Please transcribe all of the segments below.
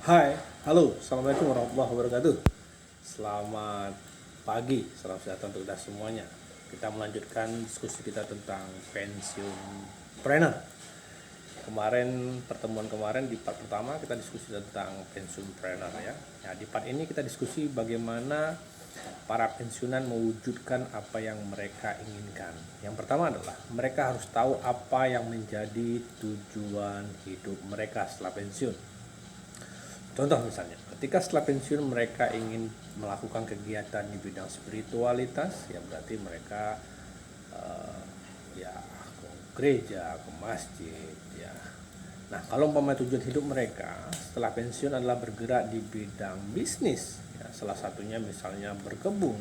Hai, halo, assalamualaikum warahmatullahi wabarakatuh. Selamat pagi, salam sejahtera untuk kita semuanya. Kita melanjutkan diskusi kita tentang pensiun planner. Pertemuan kemarin di part pertama kita diskusi tentang pensiun planner ya. Nah, di part ini kita diskusi bagaimana para pensiunan mewujudkan apa yang mereka inginkan. Yang pertama adalah mereka harus tahu apa yang menjadi tujuan hidup mereka setelah pensiun. Contoh misalnya, ketika setelah pensiun mereka ingin melakukan kegiatan di bidang spiritualitas, ya berarti mereka ya ke gereja, ke masjid, ya. Nah, kalau umpama tujuan hidup mereka setelah pensiun adalah bergerak di bidang bisnis, ya, salah satunya misalnya berkebun,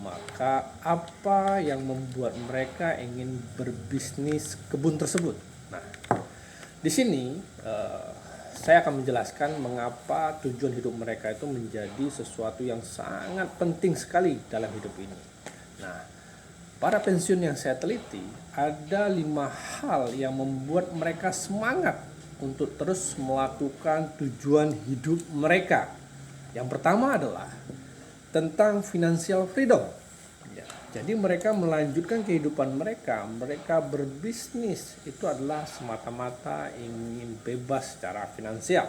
maka apa yang membuat mereka ingin berbisnis kebun tersebut? Nah, di sini saya akan menjelaskan mengapa tujuan hidup mereka itu menjadi sesuatu yang sangat penting sekali dalam hidup ini. Nah, para pensiun yang saya teliti, ada 5 hal yang membuat mereka semangat untuk terus melakukan tujuan hidup mereka. Yang pertama adalah tentang financial freedom. Ya, jadi mereka melanjutkan kehidupan mereka berbisnis itu adalah semata-mata ingin bebas secara finansial.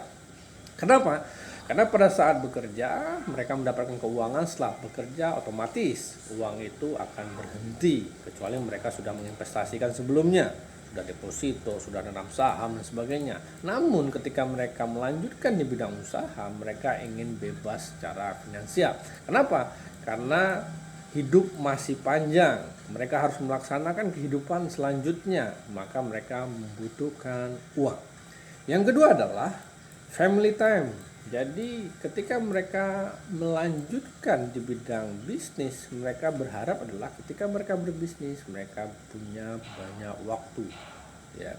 Kenapa? Karena pada saat bekerja mereka mendapatkan keuangan, setelah bekerja otomatis uang itu akan berhenti kecuali mereka sudah menginvestasikan sebelumnya, sudah deposito, sudah nanam saham dan sebagainya. Namun ketika mereka melanjutkan di bidang usaha, mereka ingin bebas secara finansial. Kenapa? Karena hidup masih panjang, mereka harus melaksanakan kehidupan selanjutnya, maka mereka membutuhkan uang. Yang kedua adalah family time. Jadi ketika mereka melanjutkan di bidang bisnis, mereka berharap adalah ketika mereka berbisnis, mereka punya banyak waktu ya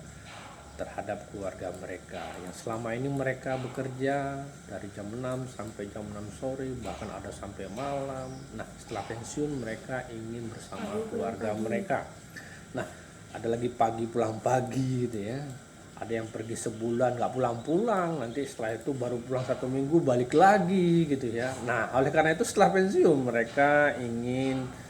terhadap keluarga mereka yang selama ini mereka bekerja dari jam 6 sampai jam 6 sore, bahkan ada sampai malam. Nah, setelah pensiun mereka ingin bersama keluarga mereka. Nah, ada lagi pagi pulang pagi gitu ya, ada yang pergi sebulan nggak pulang-pulang, nanti setelah itu baru pulang 1 minggu balik lagi gitu ya. Nah, oleh karena itu setelah pensiun mereka ingin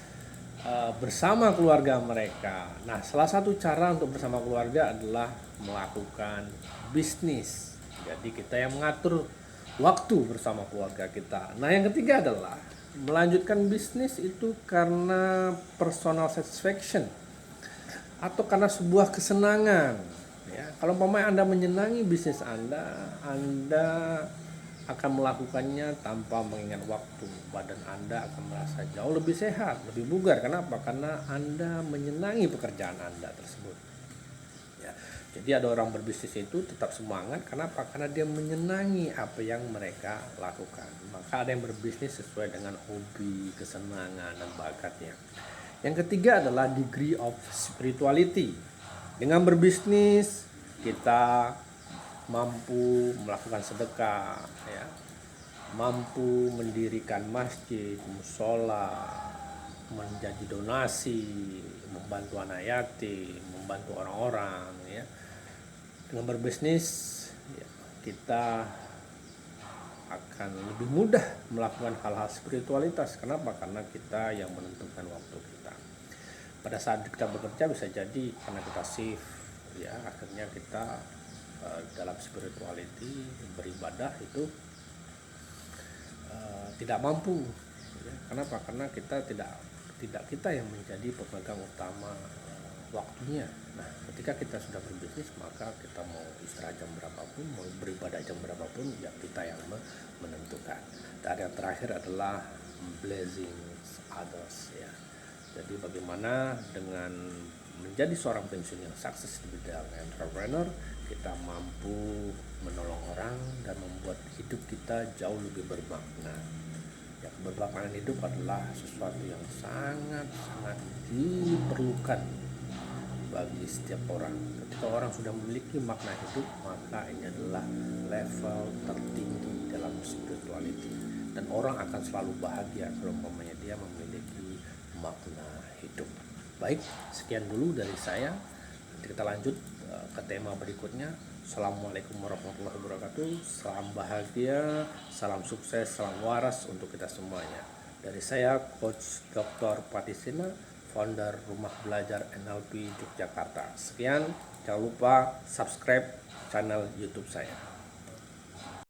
bersama keluarga mereka. Nah, salah satu cara untuk bersama keluarga adalah melakukan bisnis. Jadi kita yang mengatur waktu bersama keluarga kita. Nah, yang ketiga adalah melanjutkan bisnis itu karena personal satisfaction atau karena sebuah kesenangan ya. Kalau umpamanya Anda menyenangi bisnis Anda akan melakukannya tanpa mengingat waktu. Badan Anda akan merasa jauh lebih sehat, lebih bugar. Kenapa? Karena Anda menyenangi pekerjaan Anda tersebut ya. Jadi ada orang berbisnis itu tetap semangat. Kenapa? Karena dia menyenangi apa yang mereka lakukan. Maka ada yang berbisnis sesuai dengan hobi, kesenangan, dan bakatnya. Yang ketiga adalah degree of spirituality. Dengan berbisnis kita mampu melakukan sedekah ya, mampu mendirikan masjid, musola, menjadi donasi, membantu anak yatim, membantu orang-orang ya. Dengan berbisnis ya, kita akan lebih mudah melakukan hal-hal spiritualitas. Kenapa? Karena kita yang menentukan waktu kita. Pada saat kita bekerja bisa jadi karena kita shift ya, akhirnya kita dalam spirituality beribadah itu tidak mampu ya. Kenapa? Karena tidak kita yang menjadi pemegang utama waktunya. Nah, ketika kita sudah berbisnis maka kita mau istirahat jam berapapun, mau beribadah jam berapapun, ya kita yang menentukan. Dan yang terakhir adalah blessing others ya. Jadi bagaimana dengan menjadi seorang pensiun yang sukses di bidang entrepreneur, kita mampu menolong orang dan membuat hidup kita jauh lebih bermakna. Ya, kebermaknaan hidup adalah sesuatu yang sangat-sangat diperlukan bagi setiap orang. Ketika orang sudah memiliki makna hidup, maka ini adalah level tertinggi dalam spirituality. Dan orang akan selalu bahagia kalau umpamanya dia memiliki makna hidup. Baik, sekian dulu dari saya. Nanti kita lanjut ke tema berikutnya. Assalamualaikum warahmatullahi wabarakatuh. Salam bahagia, salam sukses, salam waras untuk kita semuanya. Dari saya, Coach Dr. Patisina, founder Rumah Belajar NLP Yogyakarta. Sekian, jangan lupa subscribe channel YouTube saya.